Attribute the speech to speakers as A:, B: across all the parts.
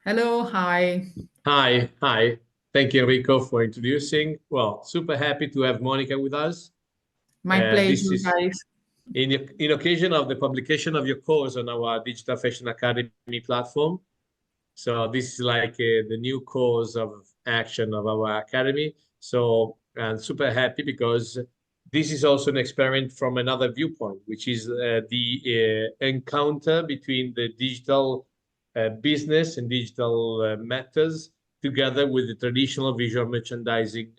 A: Hello, hi.
B: Hi. Thank you, Enrico, for introducing. Well, super happy to have Monica with us.
A: My
B: This
A: pleasure,
B: is
A: guys.
B: in occasion of the publication of your course on our Digital Fashion Academy platform. So this is like the new course of action of our academy. So I'm super happy because this is also an experiment from another viewpoint, which is the encounter between the digital business and digital matters together with the traditional visual merchandising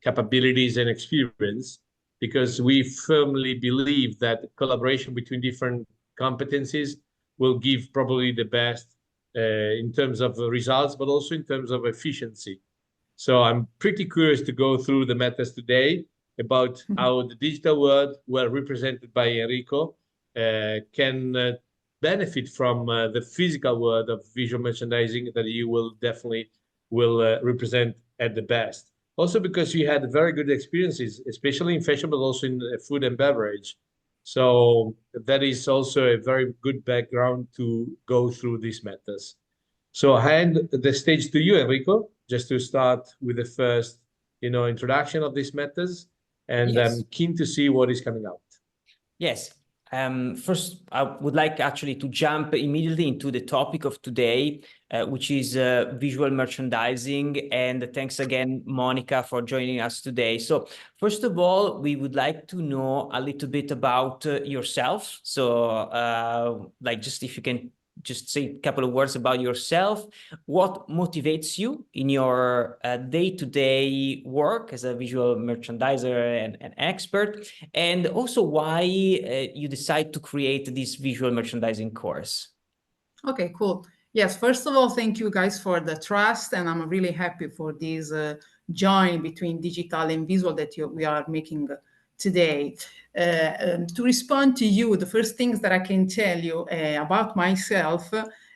B: capabilities and experience, because we firmly believe that collaboration between different competencies will give probably the best in terms of results, but also in terms of efficiency. So I'm pretty curious to go through the matters today about how the digital world, well represented by Enrico, can benefit from the physical world of visual merchandising that you will definitely will represent at the best. Also because you had very good experiences, especially in fashion, but also in food and beverage. So that is also a very good background to go through these matters. So I hand the stage to you, Enrico, just to start with the first, introduction of these matters. And I'm
C: Yes.
B: keen to see what is coming out.
C: Yes. First, I would like actually to jump immediately into the topic of today, which is visual merchandising. And thanks again, Monica, for joining us today. So first of all, we would like to know a little bit about yourself. So like just if you can just say a couple of words about yourself, what motivates you in your day-to-day work as a visual merchandiser and an expert, and also why you decide to create this visual merchandising course.
A: Okay, cool. Yes, first of all, thank you guys for the trust, and I'm really happy for this join between digital and visual that we are making today. To respond to you, the first things that I can tell you about myself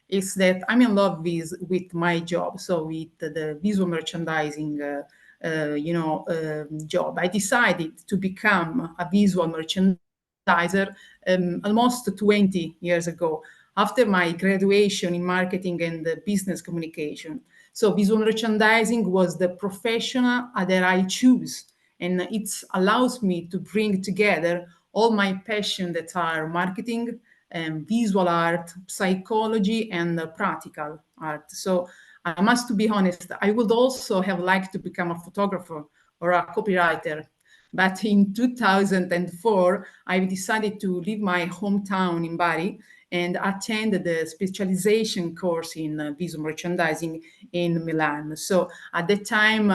A: is that I'm in love with my job. So with the visual merchandising job, I decided to become a visual merchandiser almost 20 years ago, after my graduation in marketing and business communication. So visual merchandising was the professional that I choose, and it allows me to bring together all my passion that are marketing, visual art, psychology, and practical art. So I must be honest, I would also have liked to become a photographer or a copywriter. But in 2004, I decided to leave my hometown in Bari and attend the specialization course in visual merchandising in Milan. So at the time,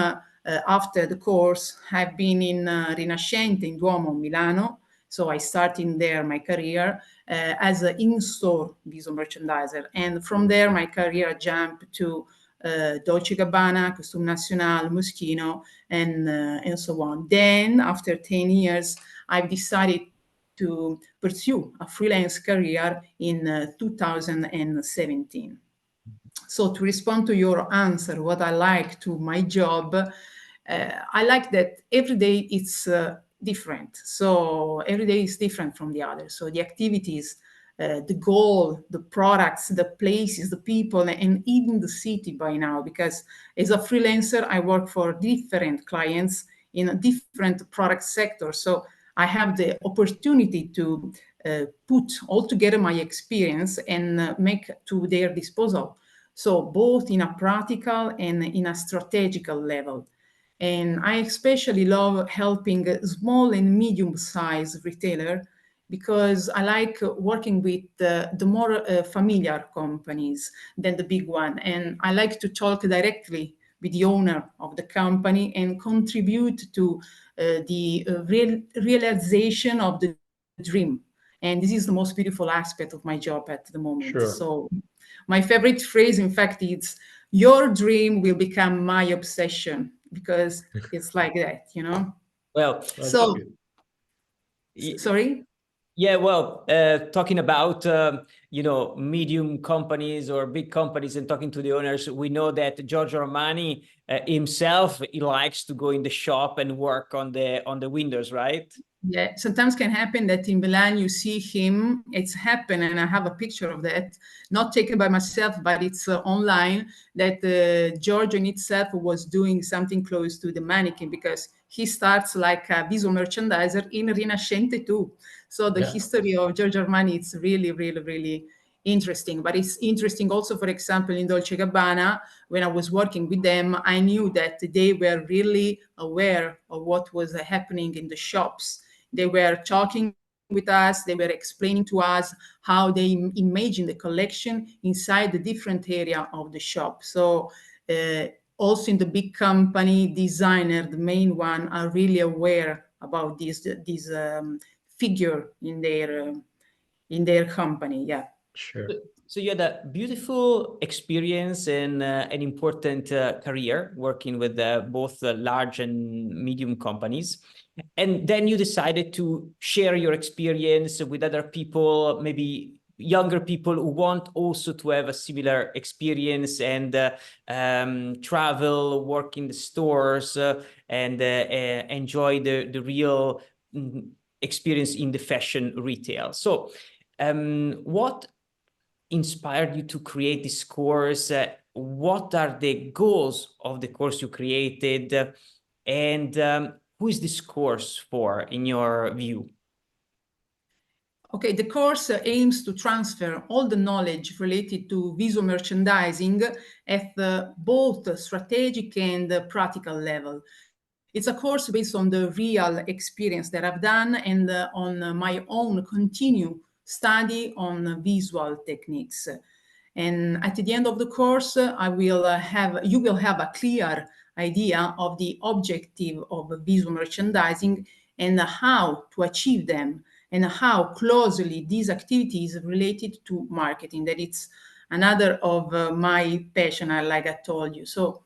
A: after the course, I've been in Rinascente in Duomo, Milano. So I started there my career as an in-store visual merchandiser. And from there, my career jumped to Dolce Gabbana, Costume Nacional, Moschino, and so on. Then, after 10 years, I've decided to pursue a freelance career in 2017. So to respond to your answer, what I like to my job, I like that every day it's different. So every day is different from the other. So the activities, the goal, the products, the places, the people, and even the city by now, because as a freelancer, I work for different clients in a different product sector. So I have the opportunity to put all together my experience and make to their disposal. So both in a practical and in a strategical level. And I especially love helping small and medium-sized retailer because I like working with the more familiar companies than the big one. And I like to talk directly with the owner of the company and contribute to the realization of the dream. And this is the most beautiful aspect of my job at the moment.
B: Sure.
A: So my favorite phrase, in fact, is your dream will become my obsession, because it's like that, you know?
C: Well,
A: so, sorry?
C: Yeah, well, talking about, medium companies or big companies and talking to the owners, we know that Giorgio Armani himself, he likes to go in the shop and work on the windows, right?
A: Yeah, sometimes can happen that in Milan you see him. It's happened, and I have a picture of that, not taken by myself, but it's online. That Giorgio in itself was doing something close to the mannequin, because he starts like a visual merchandiser in Rinascente too. So the history of Giorgio Armani, it's really, really, really interesting. But it's interesting also, for example, in Dolce & Gabbana, when I was working with them, I knew that they were really aware of what was happening in the shops. They were talking with us, they were explaining to us how they imagine the collection inside the different area of the shop. So also in the big company, designer, the main one, are really aware about this figure in their company. Yeah.
B: Sure.
C: So you had a beautiful experience and an important career working with both large and medium companies. And then you decided to share your experience with other people, maybe younger people who want also to have a similar experience and travel, work in the stores, and enjoy the real experience in the fashion retail. So what inspired you to create this course? What are the goals of the course you created? And who is this course for, in your view?
A: Okay, the course aims to transfer all the knowledge related to visual merchandising at both strategic and practical level. It's a course based on the real experience that I've done and on my own continued study on visual techniques. And at the end of the course, you will have a clear idea of the objective of visual merchandising and how to achieve them, and how closely these activities related to marketing. That it's another of my passion, like I told you. So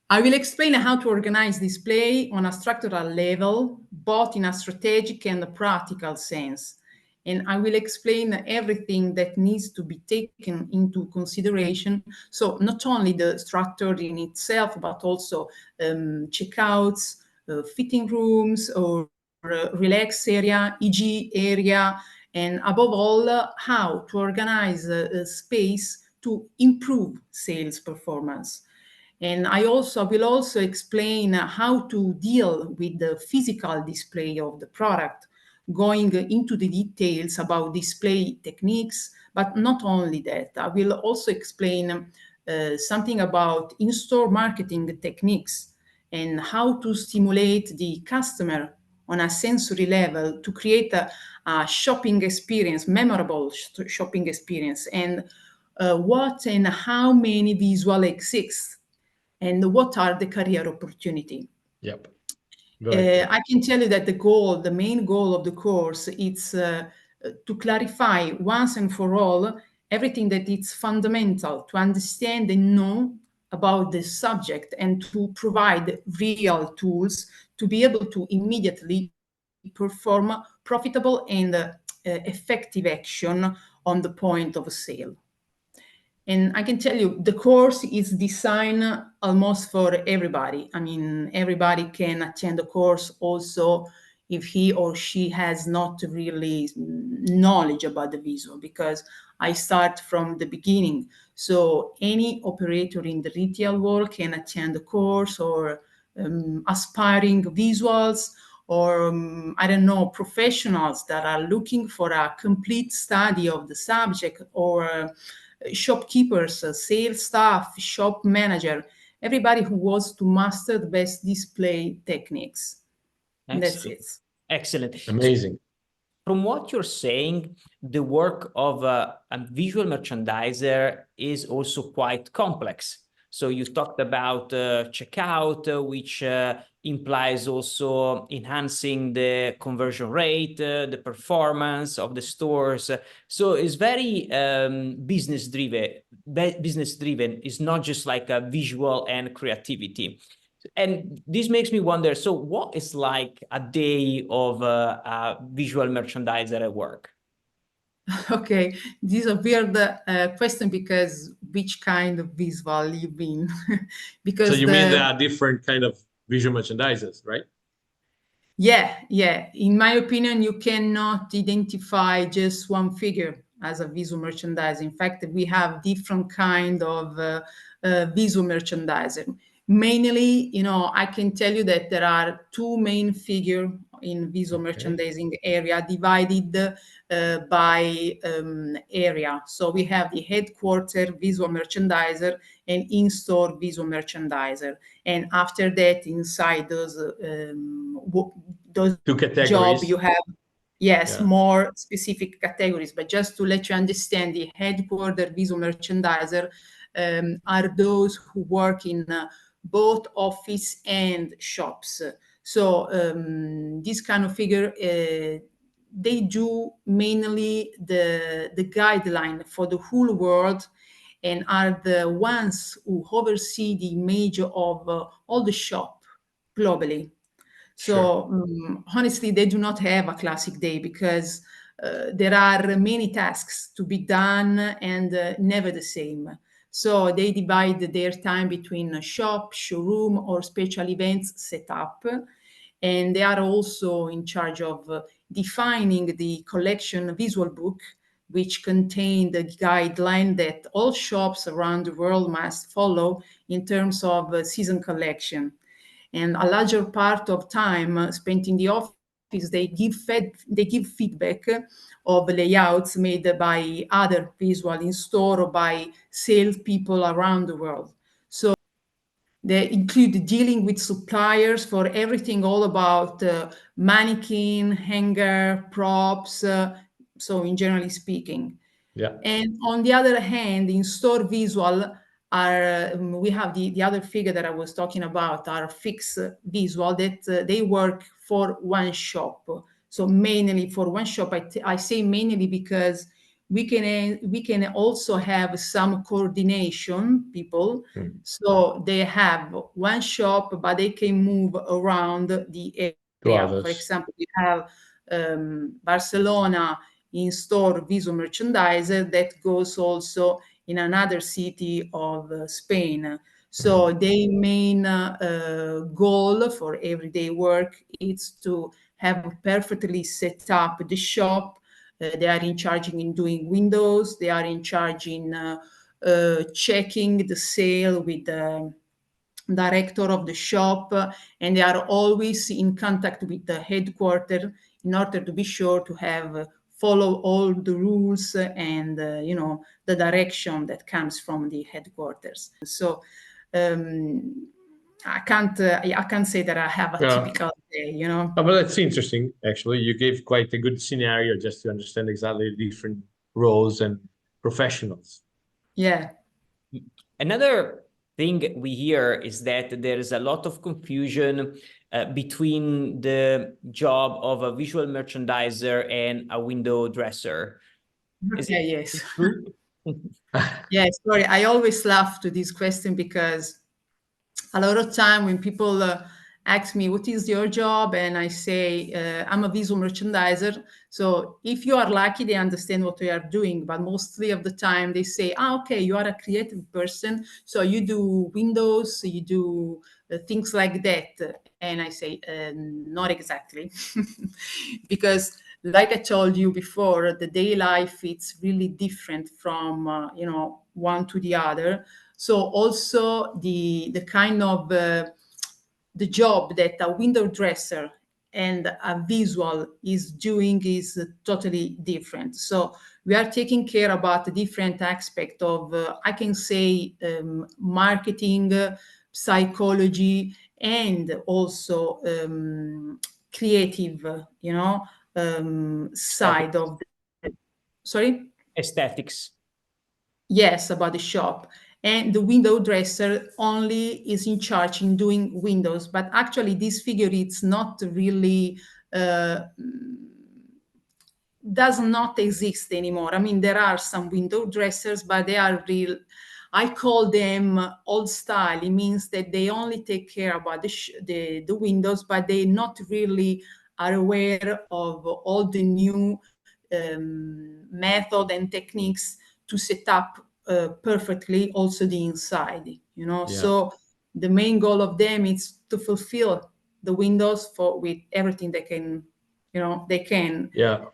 A: I will explain how to organize display on a structural level, both in a strategic and a practical sense. And I will explain everything that needs to be taken into consideration. So not only the structure in itself, but also checkouts, fitting rooms, or relax area, EG area, and above all, how to organize a space to improve sales performance. And I will also explain how to deal with the physical display of the product, going into the details about display techniques, but not only that. I will also explain something about in-store marketing techniques and how to stimulate the customer on a sensory level to create a shopping experience, memorable shopping experience, and what and how many visual exist and what are the career opportunity.
B: Yep.
A: I can tell you that the main goal of the course, is to clarify once and for all everything that is fundamental to understand and know about the subject, and to provide real tools to be able to immediately perform profitable and effective action on the point of sale. And I can tell you, the course is designed almost for everybody. I mean, everybody can attend the course also if he or she has not really knowledge about the visual, because I start from the beginning. So any operator in the retail world can attend the course, or aspiring visuals, or I don't know, professionals that are looking for a complete study of the subject, or shopkeepers, sales staff, shop manager, everybody who wants to master the best display techniques. And that's it.
C: Excellent.
B: Amazing.
C: From what you're saying, the work of a visual merchandiser is also quite complex. So you talked about checkout, which implies also enhancing the conversion rate, the performance of the stores. So it's very business driven. It's not just like a visual and creativity. And this makes me wonder, so what is like a day of a visual merchandiser at work?
A: Okay, this is a weird question, because which kind of visual you mean? Because
B: so you mean there are different kind of visual merchandisers, right?
A: Yeah. In my opinion, you cannot identify just one figure as a visual merchandiser. In fact, we have different kind of visual merchandising. Mainly, I can tell you that there are two main figures in visual merchandising area divided by area. So we have the headquarter visual merchandiser and in-store visual merchandiser. And after that, inside those
B: Two categories.
A: job, you have
B: Yeah.
A: more specific categories. But just to let you understand, the headquarter visual merchandiser are those who work in both office and shops. So this kind of figure, they do mainly the guideline for the whole world, and are the ones who oversee the image of all the shop globally. So honestly, they do not have a classic day because there are many tasks to be done and never the same. So they divide their time between a shop, showroom, or special events setup. And they are also in charge of defining the collection visual book, which contain the guideline that all shops around the world must follow in terms of season collection. And a larger part of time spent in the office, they give feedback of layouts made by other visual in store or by salespeople around the world. So they include dealing with suppliers for everything all about mannequin, hanger, props, so in generally speaking.
B: Yeah.
A: And on the other hand, in store visual are we have the other figure that I was talking about, are fixed visual that they work for one shop. So mainly for one shop. I say mainly because we can also have some coordination people. So they have one shop, but they can move around the area. For example, we have Barcelona in-store visual merchandiser that goes also in another city of Spain. So their main goal for everyday work is to have perfectly set up the shop. They are in charge in doing windows. They are in charge in checking the sale with the director of the shop, and they are always in contact with the headquarters in order to be sure to have follow all the rules and the direction that comes from the headquarters. So I can't say that I have a typical day.
B: Oh, but that's interesting. Actually, you gave quite a good scenario just to understand exactly the different roles and professionals.
A: Yeah.
C: Another thing we hear is that there is a lot of confusion between the job of a visual merchandiser and a window dresser. Is it
A: Yes.
C: true?
A: Yeah, sorry. I always laugh to this question because a lot of time when people ask me, what is your job? And I say, I'm a visual merchandiser. So if you are lucky, they understand what we are doing. But mostly of the time they say, okay, you are a creative person. So you do windows, you do things like that. And I say, not exactly. Because like I told you before, the day life, it's really different from, one to the other. So also the kind of the job that a window dresser and a visual is doing is totally different. So we are taking care about the different aspect of, I can say, marketing, psychology, and also creative, side of the, sorry?
C: Aesthetics.
A: Yes, about the shop. And the window dresser only is in charge in doing windows. But actually, this figure, it's not really, does not exist anymore. I mean, there are some window dressers, but they are real. I call them old style. It means that they only take care about the windows, but they not really are aware of all the new method and techniques to set up perfectly also the inside.
B: Yeah.
A: So the main goal of them is to fulfill the windows for with everything they can, they can.
B: Yeah.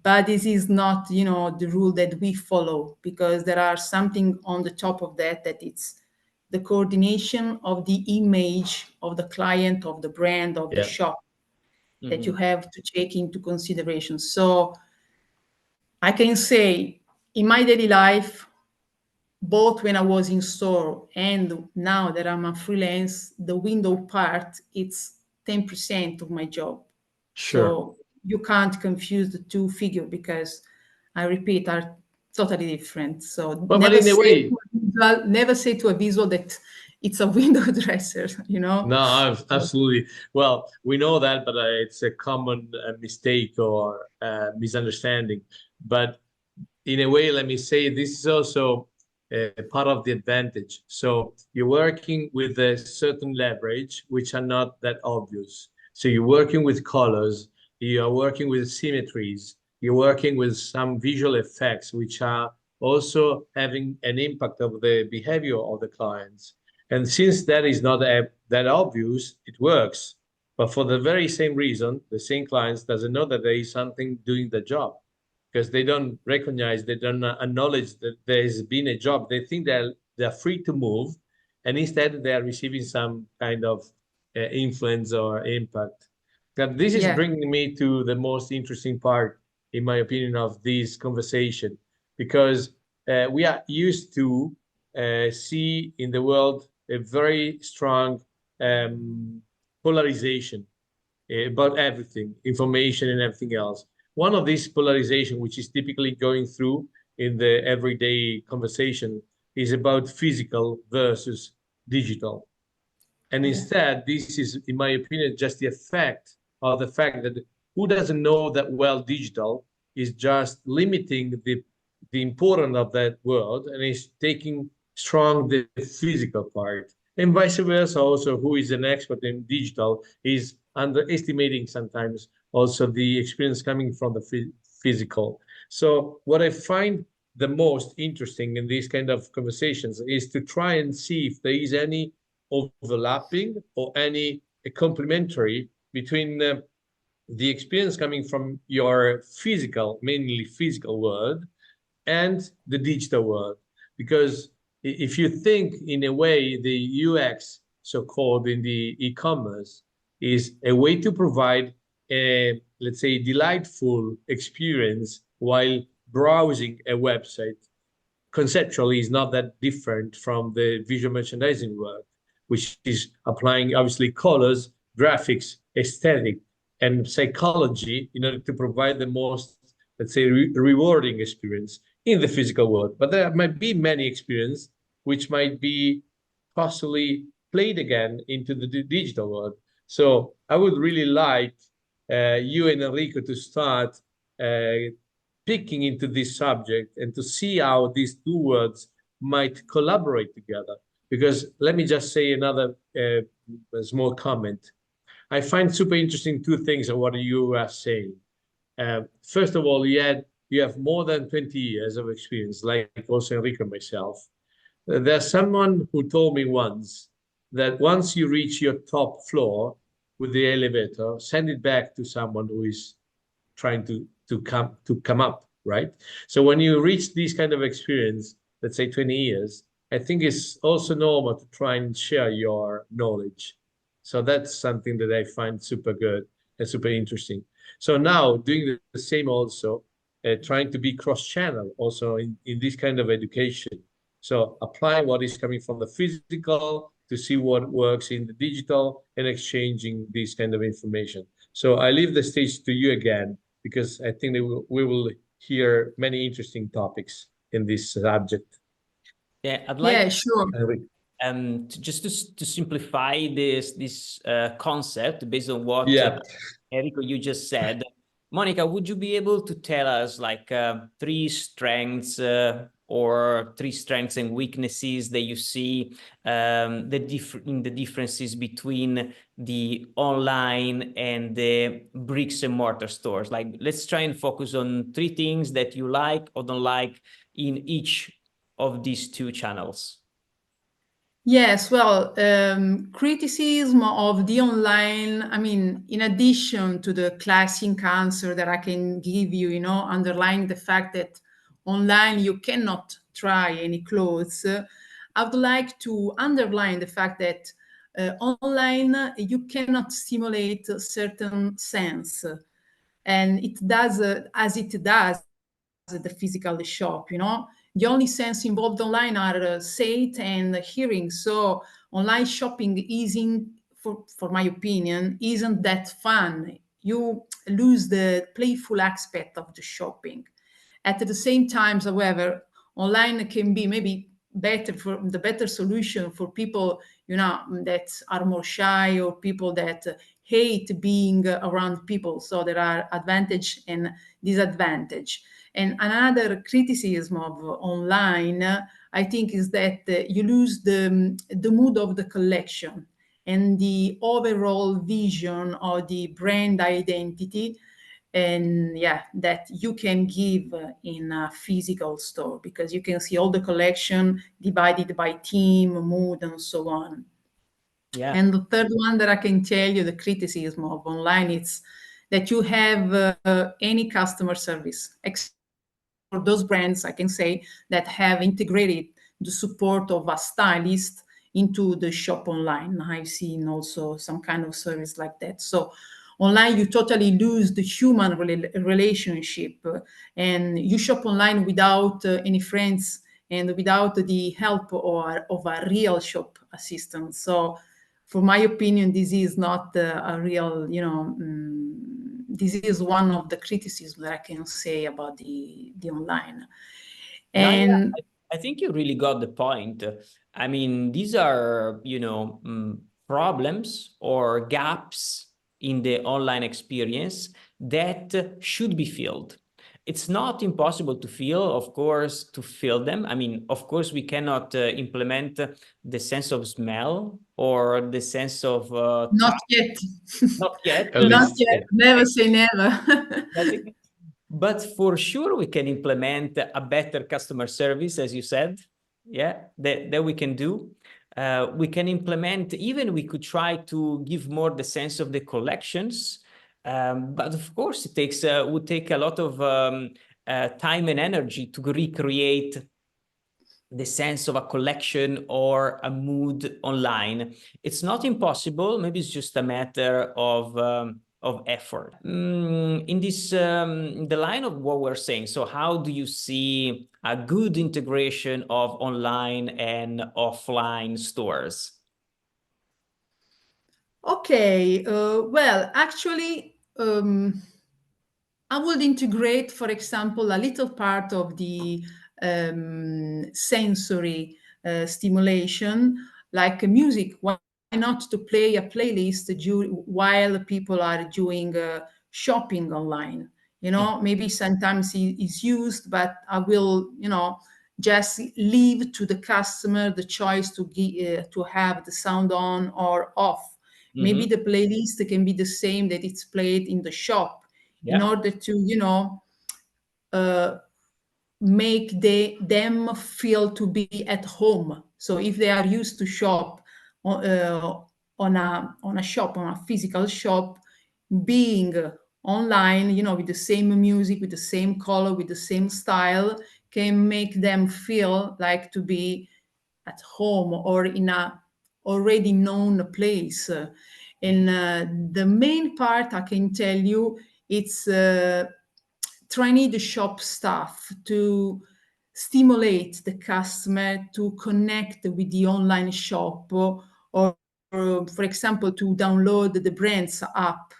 A: But this is not, the rule that we follow, because there are something on the top of that it's the coordination of the image of the client, of the brand, of the
B: Yeah.
A: shop, that you have to take into consideration. So I can say in my daily life, both when I was in store and now that I'm a freelance, the window part, it's 10% of my job.
B: Sure.
A: So you can't confuse the two figures, because I repeat, are totally different. So
B: But in a way,
A: never say to a visual that it's a window dresser,
B: no, absolutely. Well, we know that, but it's a common mistake or misunderstanding. But in a way, let me say this is also part of the advantage. So you're working with a certain leverage, which are not that obvious. So you're working with colors, you are working with symmetries, you're working with some visual effects, which are also having an impact of the behavior of the clients. And since that is not that obvious, it works. But for the very same reason, the same clients doesn't know that there is something doing the job, because they don't recognize, they don't acknowledge that there's been a job. They think they're free to move, and instead they are receiving some kind of influence or impact. Now, this is
A: Yeah.
B: bringing me to the most interesting part, in my opinion, of this conversation, because we are used to see in the world a very strong polarization about everything, information and everything else. One of these polarization, which is typically going through in the everyday conversation, is about physical versus digital. And instead, this is, in my opinion, just the effect of the fact that who doesn't know that well digital is just limiting the importance of that word and is taking strong the physical part. And vice versa, also, who is an expert in digital is underestimating sometimes also the experience coming from the physical. So what I find the most interesting in these kind of conversations is to try and see if there is any overlapping or any complementary between the experience coming from your physical, mainly physical world, and the digital world. Because if you think in a way, the UX, so-called in the e-commerce, is a way to provide a, let's say, delightful experience while browsing a website. Conceptually is not that different from the visual merchandising work, which is applying obviously colors, graphics, aesthetic, and psychology in order to provide the most, let's say, rewarding experience in the physical world. But there might be many experiences which might be possibly played again into the digital world. So I would really like you and Enrico to start picking into this subject and to see how these two words might collaborate together. Because let me just say another small comment. I find super interesting two things of what you are saying. First of all, you have more than 20 years of experience, like also Enrico and myself. There's someone who told me once that once you reach your top floor with the elevator, send it back to someone who is trying to come up, right? So when you reach this kind of experience, let's say 20 years, I think it's also normal to try and share your knowledge. So that's something that I find super good and super interesting. So now doing the same also, trying to be cross-channel also in this kind of education. So apply what is coming from the physical to see what works in the digital and exchanging this kind of information. So I leave the stage to you again, because I think we will hear many interesting topics in this subject.
C: Yeah, I'd like
A: Yeah, sure.
C: to simplify this concept based on what Enrico you just said. Monica, would you be able to tell us like three strengths or three strengths and weaknesses that you see in the differences between the online and the bricks and mortar stores? Like, let's try and focus on three things that you like or don't like in each of these two channels.
A: Yes, well, criticism of the online, I mean, in addition to the classic answer that I can give you, underlying the fact that online you cannot try any clothes, I would like to underline the fact that online you cannot stimulate a certain sense, and it does as it does the physical shop. The only sense involved online are sight and hearing. So online shopping isn't, for my opinion, isn't that fun. You lose the playful aspect of the shopping. At the same time, however, online can be maybe better solution for people, that are more shy, or people that hate being around people. So there are advantage and disadvantage. And another criticism of online, I think, is that you lose the mood of the collection and the overall vision of the brand identity, and yeah, that you can give in a physical store, because you can see all the collection divided by theme, mood, and so on.
C: Yeah.
A: And the third one that I can tell you, the criticism of online, it's that you have any customer service, except for those brands, I can say, that have integrated the support of a stylist into the shop online. I've seen also some kind of service like that. So online, you totally lose the human relationship, and you shop online without any friends and without the help of a real shop assistant. So for my opinion, this is not a real, this is one of the criticisms that I can say about the online.
C: No, yeah,
A: And
C: I think you really got the point. I mean, these are, problems or gaps in the online experience that should be filled. It's not impossible to fill, of course, to fill them. I mean, of course, we cannot implement the sense of smell or the sense of
A: not
C: touch.
A: yet.
C: Not yet.
B: At
A: Not
B: least,
A: yet.
B: yeah.
A: Never say never.
C: But for sure, we can implement a better customer service, as you said. Yeah, that we can do. We can implement, even we could try to give more the sense of the collections. But of course, it would take a lot of time and energy to recreate the sense of a collection or a mood online. It's not impossible. Maybe it's just a matter of effort. In this, the line of what we're saying. So how do you see a good integration of online and offline stores?
A: Okay. Well, actually, I would integrate, for example, a little part of the sensory stimulation, like music. Why not to play a playlist while people are doing shopping online? Maybe sometimes it's used, but I will, just leave to the customer the choice to have the sound on or off. Maybe the playlist can be the same that it's played in the shop, in order to uh, make them feel to be at home. So if they are used to shop on a physical shop, being online, with the same music, with the same color, with the same style, can make them feel like to be at home or in a already known place. And the main part I can tell you, it's training the shop staff to stimulate the customer to connect with the online shop, or for example, to download the brand's app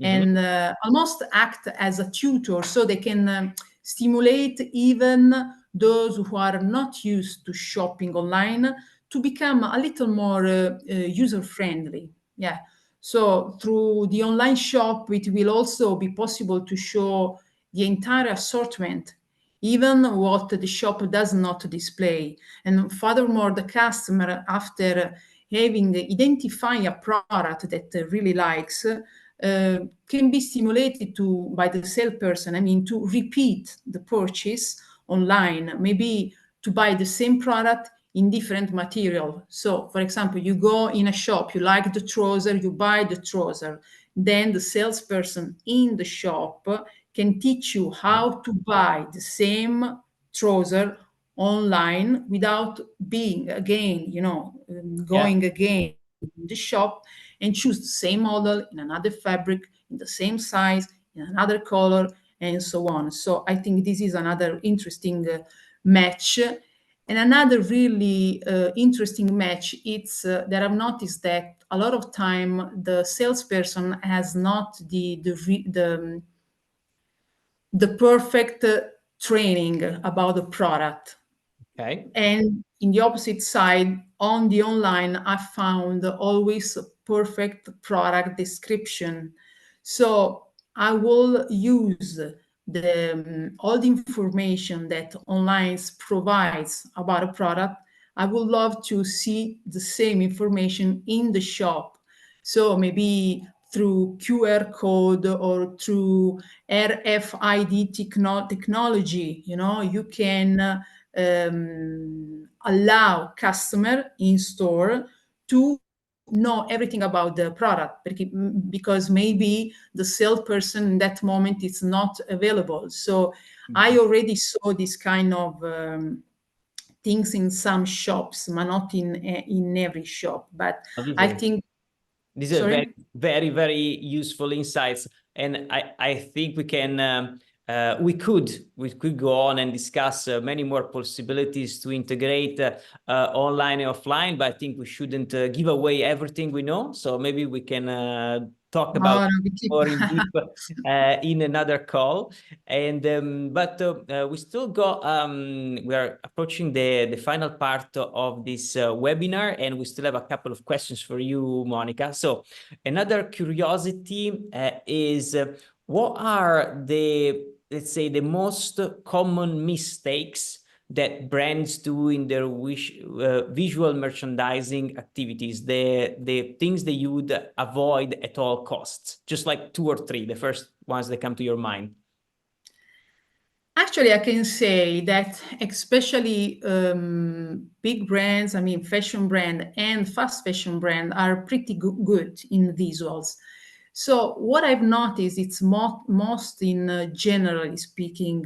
A: and almost act as a tutor, so they can stimulate even those who are not used to shopping online to become a little more user friendly. Yeah. So through the online shop, it will also be possible to show the entire assortment, even what the shop does not display. And furthermore, the customer, after having identified a product that really likes, can be stimulated by the salesperson, I mean, to repeat the purchase online, maybe to buy the same product in different material. So, for example, you go in a shop, you like the trouser, you buy the trouser. Then the salesperson in the shop can teach you how to buy the same trouser online without being again, going again in the shop and choose the same model in another fabric, in the same size, in another color, and so on. So I think this is another interesting match. And another really interesting match, it's that I've noticed that a lot of time the salesperson has not the perfect training about the product.
C: Okay.
A: And in the opposite side, on the online, I found always a perfect product description. So I will use all the information that online provides about a product. I would love to see the same information in the shop. So maybe through QR code or through RFID technology, you can allow customer in store to know everything about the product, because maybe the salesperson in that moment is not available. So I already saw this kind of things in some shops, but not in every shop. But I think
C: these are very, very, very useful insights, and I think we can we could go on and discuss many more possibilities to integrate online and offline, but I think we shouldn't give away everything we know. So maybe we can talk about more in deep in another call. And but we still got we are approaching the final part of this webinar, and we still have a couple of questions for you, Monica. So another curiosity is what are the, let's say, the most common mistakes that brands do in their visual merchandising activities, the things that you would avoid at all costs? Just like 2 or 3, the first ones that come to your mind.
A: Actually, I can say that especially big brands, I mean, fashion brand and fast fashion brand are pretty good in visuals. So what I've noticed, it's most in generally speaking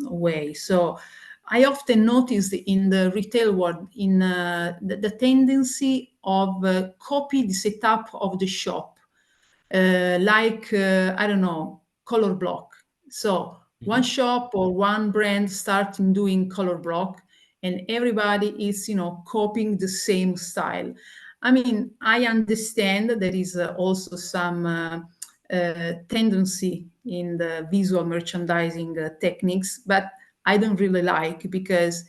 A: way. So I often notice in the retail world in the tendency of copy the setup of the shop, I don't know, color block. So one shop or one brand starting doing color block, and everybody is, copying the same style. I mean, I understand there is also some tendency in the visual merchandising techniques, but I don't really like, because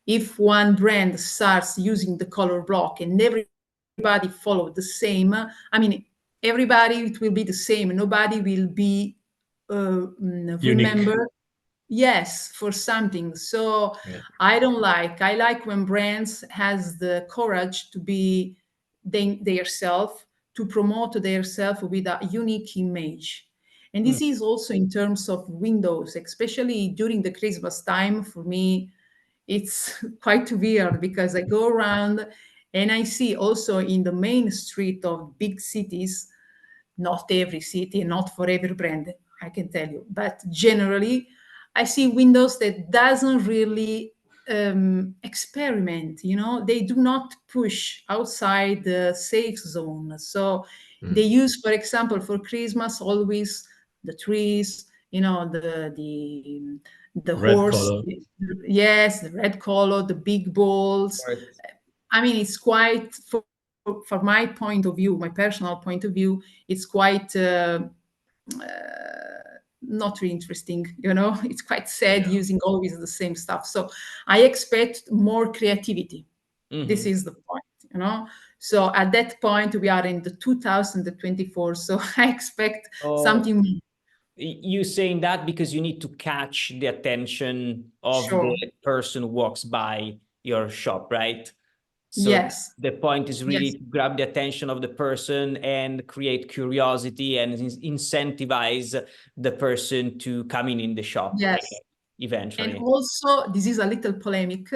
A: if one brand starts using the color block and everybody follow the same, I mean, everybody, it will be the same. Nobody will be remember, yes, for something. So I like when brands has the courage to be their self, to promote their self with a unique image. And this is also in terms of windows, especially during the Christmas time. For me, it's quite weird, because I go around and I see also in the main street of big cities, not every city, not for every brand, I can tell you, but generally I see windows that doesn't really experiment, they do not push outside the safe zone. So they use, for example, for Christmas, always the trees, the
B: Red
A: horse,
B: color.
A: yes, the red color, the big balls.
C: Right.
A: I mean, it's quite, from my point of view, my personal point of view, it's quite not really interesting, it's quite sad using always the same stuff. So I expect more creativity. This is the point, so at that point we are in the 2024, so I expect something more.
C: You saying that because you need to catch the attention of
A: Sure.
C: the person who walks by your shop, right? So
A: Yes.
C: the point is really to grab the attention of the person and create curiosity and incentivize the person to come in the shop.
A: Yes.
C: Eventually.
A: And also, this is a little polemic.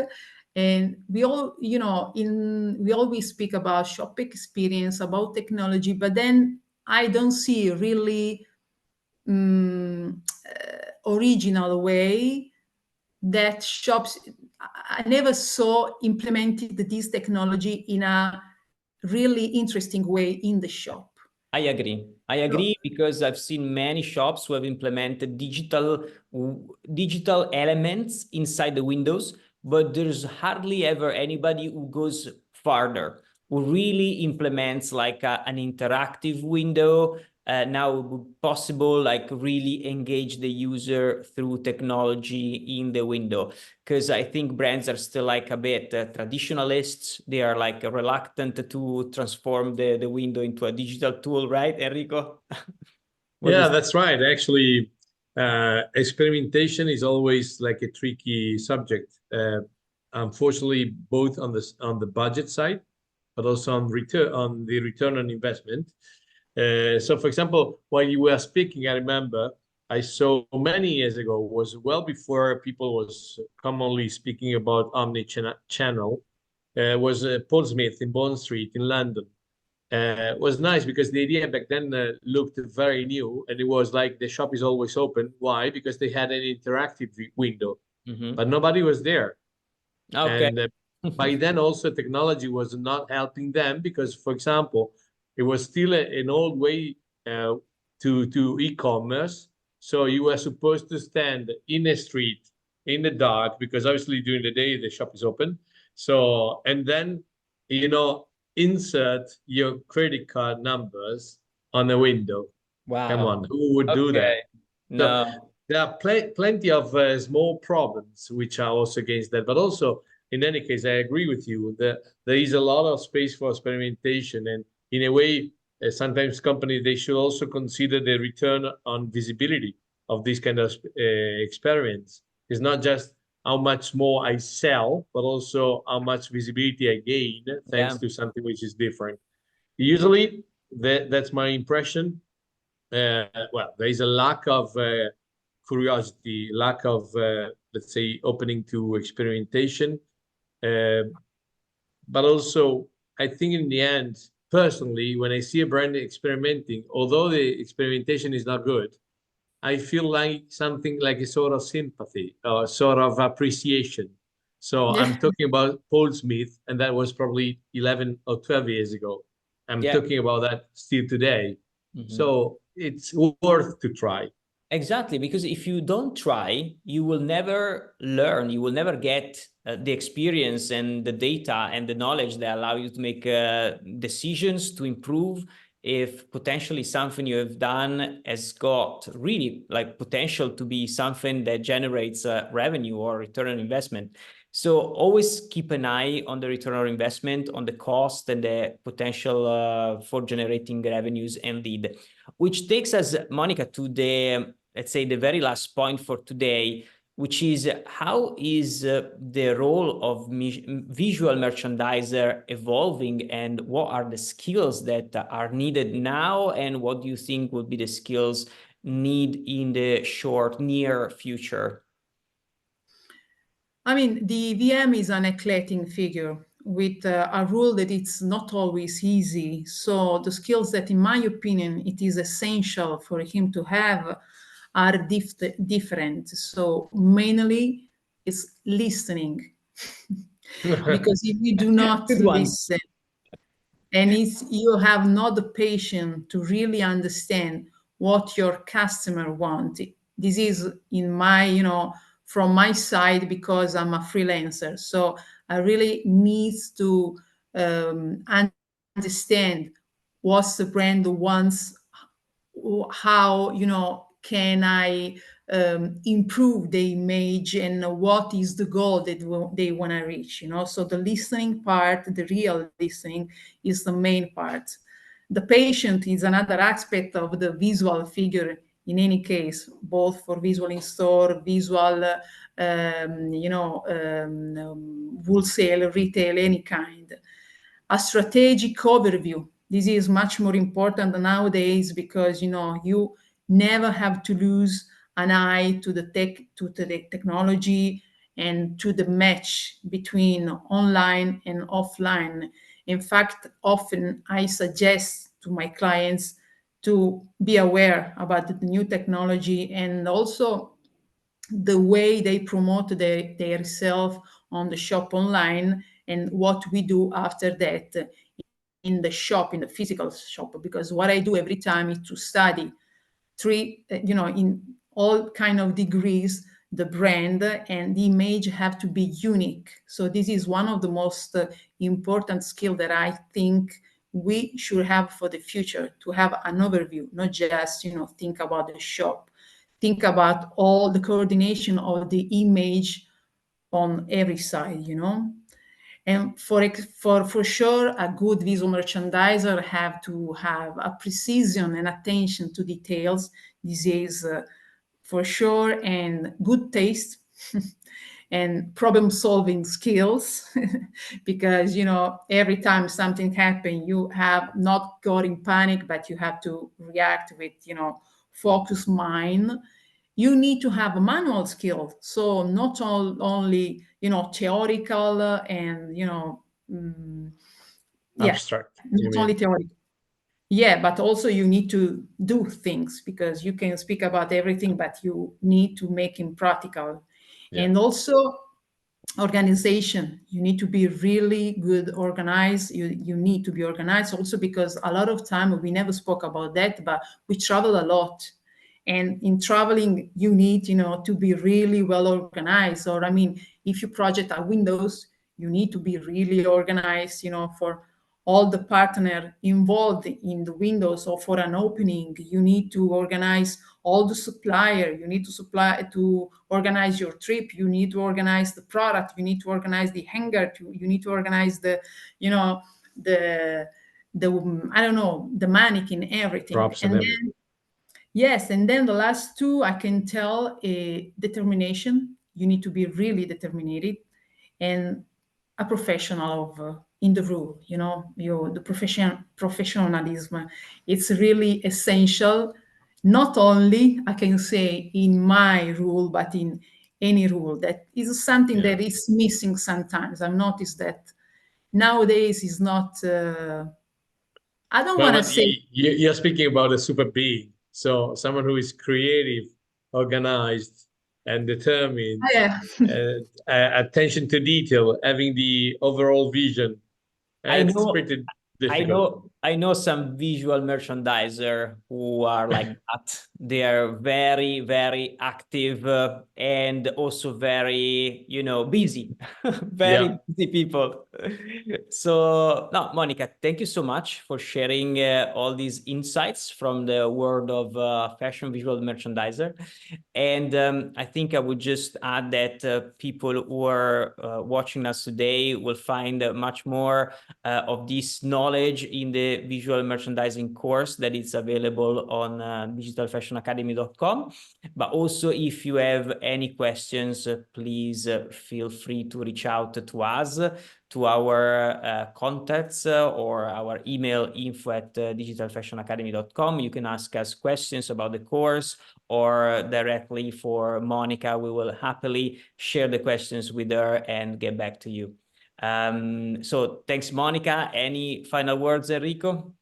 A: And we all, we always speak about shop experience, about technology, but then I don't see really original way that shops. I never saw implemented this technology in a really interesting way in the shop.
C: I agree because I've seen many shops who have implemented digital elements inside the windows, but there's hardly ever anybody who goes farther, who really implements like an interactive window. Now possible, like really engage the user through technology in the window. Because I think brands are still like a bit traditionalists. They are like reluctant to transform the window into a digital tool, right, Enrico?
B: Yeah, that's right. Actually, experimentation is always like a tricky subject. Unfortunately, both on the budget side, but also on the return on investment. So, for example, while you were speaking, I remember I saw many years ago, was well before people was commonly speaking about omni-channel, was Paul Smith in Bond Street in London. Was nice because the idea back then looked very new, and it was like the shop is always open. Why? Because they had an interactive window, but nobody was there.
C: Okay.
B: And by then also technology was not helping them because, for example, it was still an old way to e-commerce. So you were supposed to stand in a street in the dark because obviously during the day the shop is open. So, and then, insert your credit card numbers on a window.
C: Wow.
B: Come on, who would do that?
C: No.
B: So there are plenty of small problems which are also against that. But also, in any case, I agree with you that there is a lot of space for experimentation. And in a way, sometimes companies, they should also consider the return on visibility of this kind of experiments. It's not just how much more I sell, but also how much visibility I gain thanks to something which is different. Usually, that's my impression. Well, there is a lack of curiosity, lack of, let's say, opening to experimentation. But also, I think in the end, personally, when I see a brand experimenting, although the experimentation is not good, I feel like something like a sort of sympathy or sort of appreciation. So I'm talking about Paul Smith, and that was probably 11 or 12 years ago. I'm talking about that still today. So it's worth to try.
C: Exactly, because if you don't try, you will never learn, you will never get the experience and the data and the knowledge that allow you to make decisions to improve if potentially something you have done has got really like potential to be something that generates revenue or return on investment. So always keep an eye on the return on investment, on the cost and the potential for generating revenues and lead. Which takes us, Monica, to the, let's say, the very last point for today, which is how is the role of visual merchandiser evolving, and what are the skills that are needed now, and what do you think would be the skills need in the near future?
A: I mean, the VM is an eclectic figure with a rule that it's not always easy. So the skills that, in my opinion, it is essential for him to have are different. So mainly it's listening. Because if you do not listen, and you have not the patience to really understand what your customer wants, this is in my, from my side, because I'm a freelancer. So I really need to understand what the brand wants, how, can I improve the image, and what is the goal that they want to reach, So the listening part, the real listening, is the main part. The patient is another aspect of the visual figure, in any case, both for visual in store, visual, wholesale, retail, any kind. A strategic overview. This is much more important nowadays because, you never have to lose an eye to the technology and to the match between online and offline. In fact, often I suggest to my clients to be aware about the new technology and also the way they promote their self on the shop online and what we do after that in the shop, in the physical shop. Because what I do every time is to study in all kind of degrees, the brand and the image have to be unique. So this is one of the most important skill that I think we should have for the future, to have an overview, not just think about the shop, think about all the coordination of the image on every side. And for sure, a good visual merchandiser have to have a precision and attention to details. This is for sure, and good taste and problem-solving skills, because every time something happens, you have not got in panic, but you have to react with focused mind. You need to have a manual skill, so not only theoretical and
B: Abstract, you
A: not
B: mean?
A: only theoretical. Yeah, but also you need to do things, because you can speak about everything, but you need to make it practical.
B: Yeah.
A: And also organization, you need to be really good organized. You need to be organized also, because a lot of time we never spoke about that, but we travel a lot. And in traveling, you need, to be really well organized. Or, I mean, if you project a Windows, you need to be really organized, for all the partner involved in the Windows. Or for an opening, you need to organize all the supplier. You need to organize your trip. You need to organize the product. You need to organize the hangar. You need to organize the I don't know, the mannequin, everything.
B: Props and everything.
A: Then, yes, and then the last two, I can tell, determination. You need to be really determined, and a professional of in the rule. The professionalism. It's really essential. Not only, I can say, in my rule, but in any rule. That is something that is missing sometimes. I've noticed that nowadays is not. I don't want to say.
B: You're speaking about a super being, so someone who is creative, organized, and determined,
A: Yeah.
B: attention to detail, having the overall vision. And it's pretty difficult.
C: I know some visual merchandiser who are like that. They are very, very active and also very, busy, very busy people. So, no, Monica, thank you so much for sharing all these insights from the world of fashion visual merchandiser. And I think I would just add that people who are watching us today will find much more of this knowledge in the visual merchandising course that is available on digitalfashionacademy.com. But also, if you have any questions, please feel free to reach out to us, to our contacts or our email info@digitalfashionacademy.com. You can ask us questions about the course or directly for Monica. We will happily share the questions with her and get back to you. So thanks, Monica. Any final words, Enrico?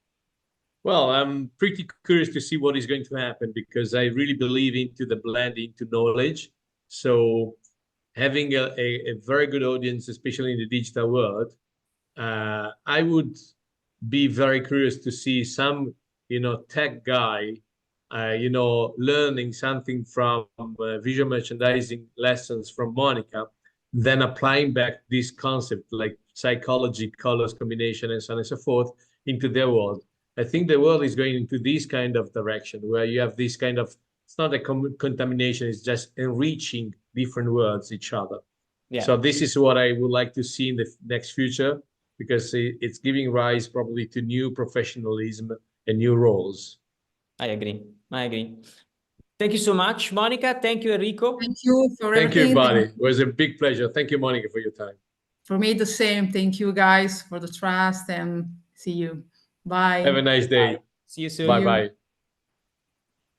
B: Well, I'm pretty curious to see what is going to happen, because I really believe into the blending to knowledge. So having a very good audience, especially in the digital world, I would be very curious to see some, tech guy, learning something from visual merchandising lessons from Monica, then applying back this concept like psychology, colors combination, and so on and so forth into their world. I think the world is going into this kind of direction where you have this kind of, it's not a contamination, it's just enriching different worlds each other. Yeah. So this is what I would like to see in the next future, because it's giving rise probably to new professionalism and new roles.
C: I agree. Thank you so much, Monica. Thank you, Enrico.
A: Thank you for everything.
B: Thank you, everybody. It was a big pleasure. Thank you, Monica, for your time.
A: For me, the same. Thank you, guys, for the trust, and see you. Bye.
B: Have a nice day.
C: Bye. See you soon.
B: Bye-bye.